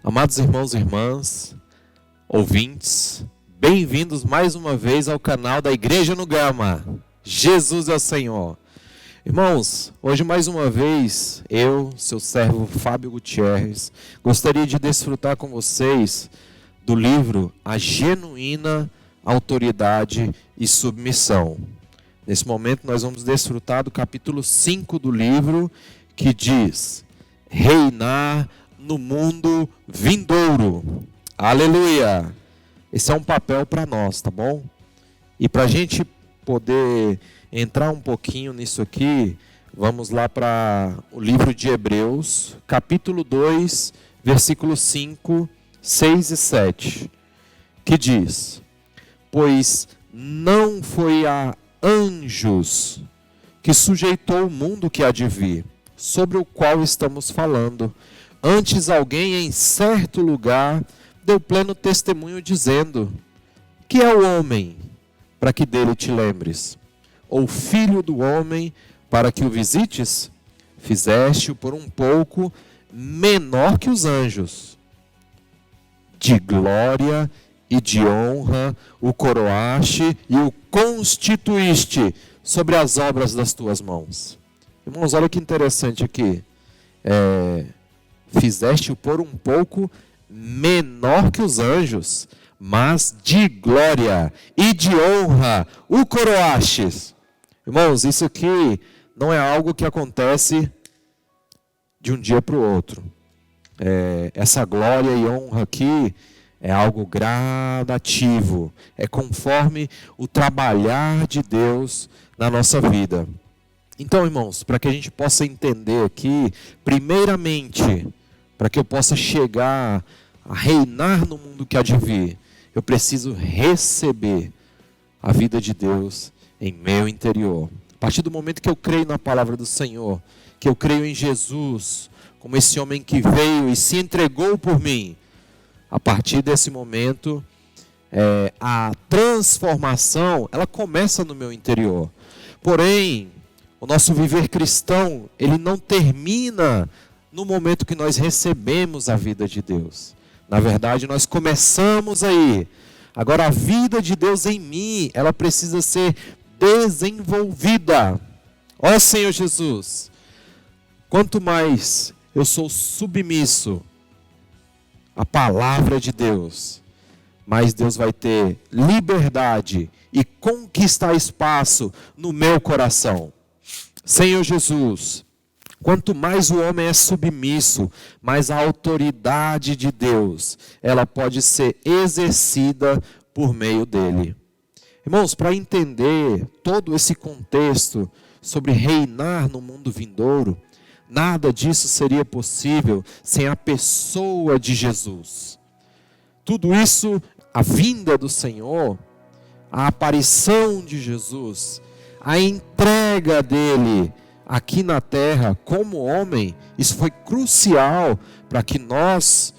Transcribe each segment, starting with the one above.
Amados irmãos e irmãs, ouvintes, bem-vindos mais uma vez ao canal da Igreja no Gama. Jesus é o Senhor. Irmãos, hoje mais uma vez, eu, seu servo Fábio Gutierrez, gostaria de desfrutar com vocês do livro A Genuína Autoridade e Submissão. Nesse momento nós vamos desfrutar do capítulo 5 do livro, que diz: reinar no mundo vindouro. Aleluia! Esse é um papel para nós, tá bom? E para a gente poder entrar um pouquinho nisso aqui, vamos lá para o livro de Hebreus, capítulo 2, versículos 5, 6 e 7, que diz: pois não foi a anjos que sujeitou o mundo que há de vir, sobre o qual estamos falando. Antes alguém em certo lugar deu pleno testemunho dizendo: que é o homem para que dele te lembres? Ou filho do homem para que o visites? Fizeste-o por um pouco menor que os anjos. De glória e de honra o coroaste e o constituíste sobre as obras das tuas mãos. Irmãos, olha que interessante aqui. Fizeste-o por um pouco menor que os anjos, mas de glória e de honra o coroastes. Irmãos, isso aqui não é algo que acontece de um dia para o outro. Essa glória e honra aqui é algo gradativo, é conforme o trabalhar de Deus na nossa vida. Então, irmãos, para que a gente possa entender aqui, primeiramente, para que eu possa chegar a reinar no mundo que há de vir, eu preciso receber a vida de Deus em meu interior. A partir do momento que eu creio na palavra do Senhor, que eu creio em Jesus, como esse homem que veio e se entregou por mim, a partir desse momento, a transformação, ela começa no meu interior. Porém, o nosso viver cristão, ele não termina no momento que nós recebemos a vida de Deus. Na verdade, nós começamos aí. Agora, a vida de Deus em mim, ela precisa ser desenvolvida. Ó Senhor Jesus, quanto mais eu sou submisso à palavra de Deus, mais Deus vai ter liberdade e conquistar espaço no meu coração. Senhor Jesus, quanto mais o homem é submisso, mais a autoridade de Deus, ela pode ser exercida por meio dele. Irmãos, para entender todo esse contexto sobre reinar no mundo vindouro, nada disso seria possível sem a pessoa de Jesus. Tudo isso, a vinda do Senhor, a aparição de Jesus, a entrega dele aqui na terra como homem, isso foi crucial para que nós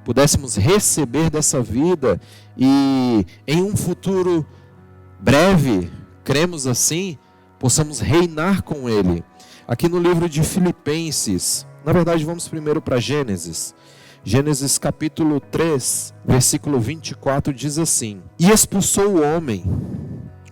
pudéssemos receber dessa vida e em um futuro breve, cremos assim, possamos reinar com ele. Aqui no livro de Filipenses, na verdade vamos primeiro para Gênesis. Gênesis capítulo 3, versículo 24 diz assim: e expulsou o homem,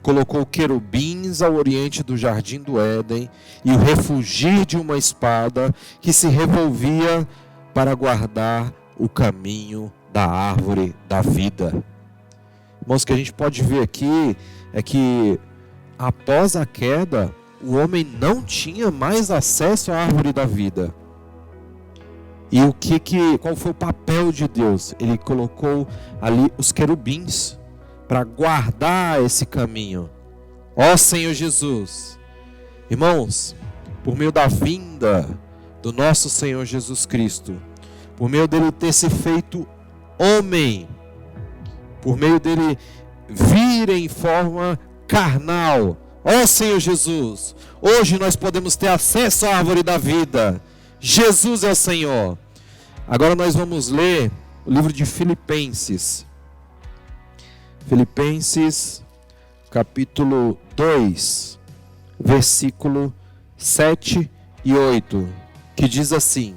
colocou querubins ao oriente do jardim do Éden e o refugir de uma espada que se revolvia para guardar o caminho da árvore da vida. Irmãos, o que a gente pode ver aqui é que após a queda, o homem não tinha mais acesso à árvore da vida. E qual foi o papel de Deus? Ele colocou ali os querubins para guardar esse caminho. Ó Senhor Jesus, irmãos, por meio da vinda do nosso Senhor Jesus Cristo, por meio dele ter se feito homem, por meio dele vir em forma carnal, ó Senhor Jesus, hoje nós podemos ter acesso à árvore da vida. Jesus é o Senhor. Agora nós vamos ler o livro de Filipenses. Filipenses, capítulo 2, versículo 7 e 8, que diz assim,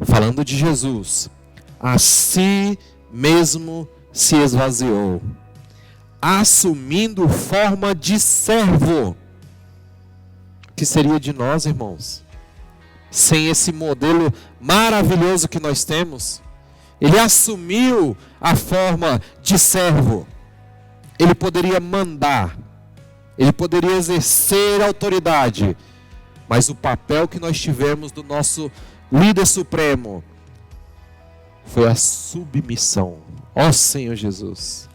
falando de Jesus: a si mesmo se esvaziou, assumindo forma de servo. O que seria de nós, irmãos, sem esse modelo maravilhoso que nós temos? Ele assumiu a forma de servo. Ele poderia mandar, ele poderia exercer autoridade, mas o papel que nós tivemos do nosso líder supremo foi a submissão. Ó Senhor Jesus.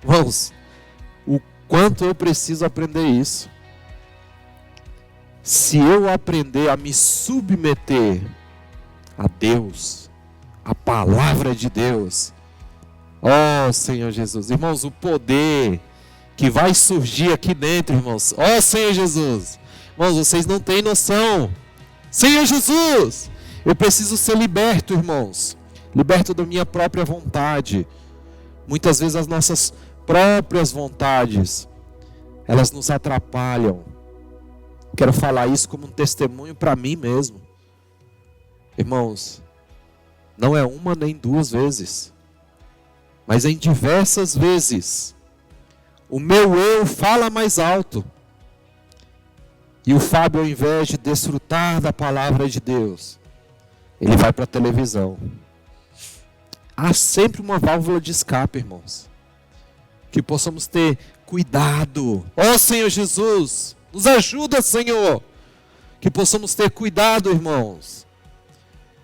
Irmãos, o quanto eu preciso aprender isso. Se eu aprender a me submeter a Deus, a palavra de Deus, ó Senhor Jesus. Irmãos, o poder que vai surgir aqui dentro, irmãos. Ó Senhor Jesus. Irmãos, vocês não têm noção. Senhor Jesus, eu preciso ser liberto, irmãos. Liberto da minha própria vontade. Muitas vezes as nossas próprias vontades, elas nos atrapalham. Quero falar isso como um testemunho para mim mesmo. Irmãos, não é uma nem duas vezes, mas em diversas vezes, o meu eu fala mais alto. E o Fábio, ao invés de desfrutar da palavra de Deus, ele vai para a televisão. Há sempre uma válvula de escape, irmãos. Que possamos ter cuidado. Ó Senhor Jesus, nos ajuda, Senhor. Que possamos ter cuidado, irmãos.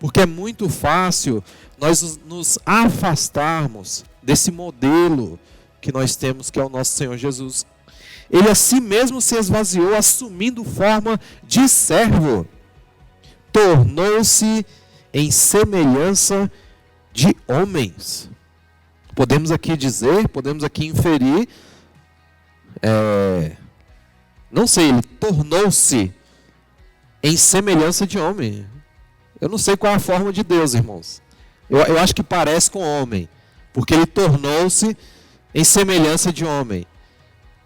Porque é muito fácil nós nos afastarmos desse modelo que nós temos, que é o nosso Senhor Jesus. Ele a si mesmo se esvaziou, assumindo forma de servo. Tornou-se em semelhança de homens. Podemos aqui dizer, podemos aqui inferir, não sei, ele tornou-se em semelhança de homem. Eu não sei qual é a forma de Deus, irmãos. Eu acho que parece com homem, porque ele tornou-se em semelhança de homem.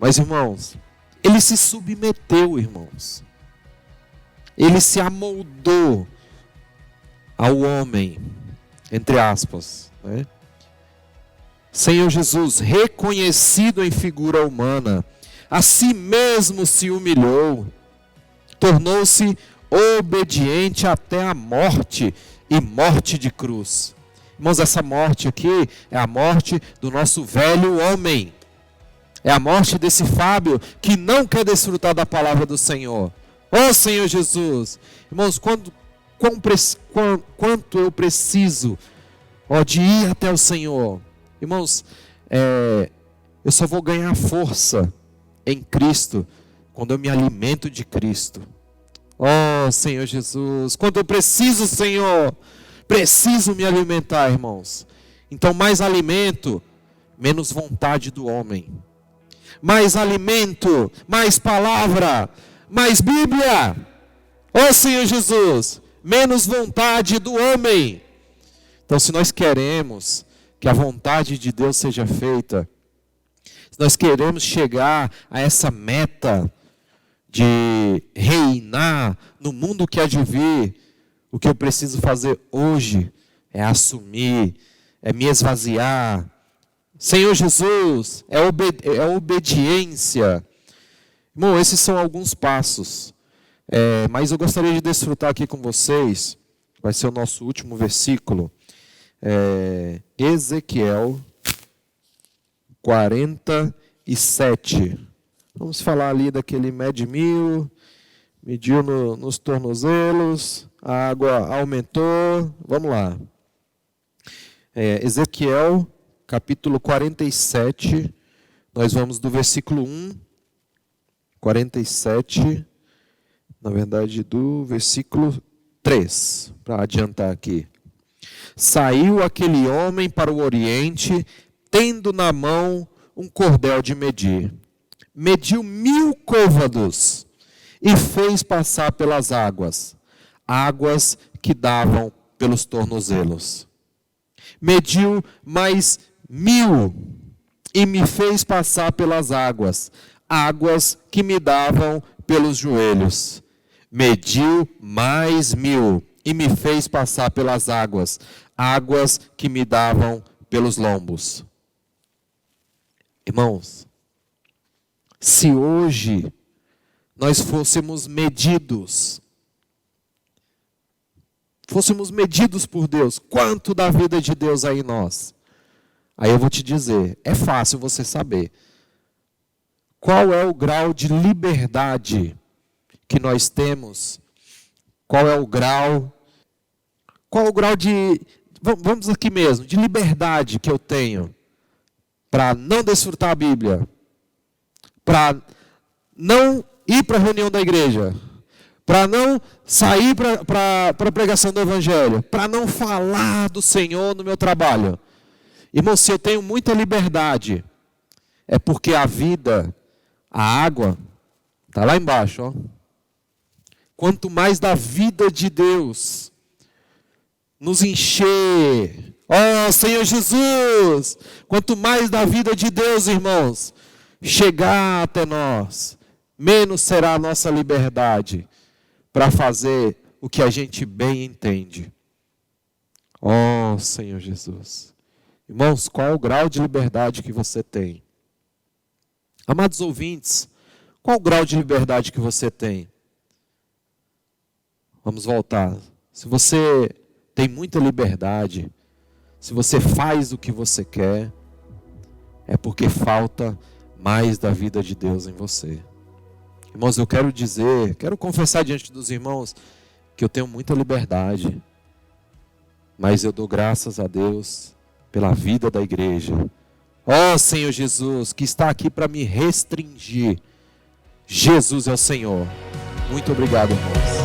Mas, irmãos, ele se submeteu, irmãos. Ele se amoldou ao homem, entre aspas, né? Senhor Jesus, reconhecido em figura humana, a si mesmo se humilhou, tornou-se obediente até a morte, e morte de cruz. Irmãos, essa morte aqui é a morte do nosso velho homem. É a morte desse Fábio que não quer desfrutar da palavra do Senhor. Ó Senhor Jesus. Irmãos, quanto eu preciso de ir até o Senhor. Irmãos, eu só vou ganhar força em Cristo quando eu me alimento de Cristo. Ó Senhor Jesus. Quando eu preciso, Senhor, preciso me alimentar, irmãos. Então, mais alimento, menos vontade do homem. Mais alimento, mais palavra, mais Bíblia. Ó Senhor Jesus, menos vontade do homem. Então, se nós queremos que a vontade de Deus seja feita, se nós queremos chegar a essa meta de reinar no mundo que há de vir, o que eu preciso fazer hoje é assumir, é me esvaziar. Senhor Jesus, é obediência. Irmão, esses são alguns passos. Mas eu gostaria de desfrutar aqui com vocês, vai ser o nosso último versículo, Ezequiel 47. Vamos falar ali daquele mediu nos tornozelos, a água aumentou. Vamos lá. Ezequiel capítulo 47, nós vamos do versículo 1, 47, na verdade do versículo 3, para adiantar aqui. Saiu aquele homem para o oriente, tendo na mão um cordel de medir. Mediu 1000 côvados e fez passar pelas águas que davam pelos tornozelos. Mediu mais 1000 e me fez passar pelas águas que me davam pelos joelhos. Mediu mais 1000 e me fez passar pelas águas, águas que me davam pelos lombos. Irmãos, se hoje nós fôssemos medidos por Deus, quanto da vida de Deus há em nós? Aí eu vou te dizer, é fácil você saber. Qual é o grau de liberdade que nós temos? Qual é o grau de, vamos aqui mesmo, de liberdade que eu tenho para não desfrutar a Bíblia, para não ir para a reunião da igreja, para não sair para a pregação do Evangelho, para não falar do Senhor no meu trabalho. Irmão, se eu tenho muita liberdade, é porque a vida, a água, está lá embaixo. Ó. Quanto mais da vida de Deus nos encher, ó Senhor Jesus, quanto mais da vida de Deus, irmãos, chegar até nós, menos será a nossa liberdade para fazer o que a gente bem entende. Ó Senhor Jesus. Irmãos, qual é o grau de liberdade que você tem? Amados ouvintes, qual o grau de liberdade que você tem? Vamos voltar. Se você tem muita liberdade, se você faz o que você quer, é porque falta mais da vida de Deus em você. Irmãos, eu quero confessar diante dos irmãos que eu tenho muita liberdade, mas eu dou graças a Deus pela vida da igreja. Ó Senhor Jesus, que está aqui para me restringir. Jesus é o Senhor. Muito obrigado, irmãos.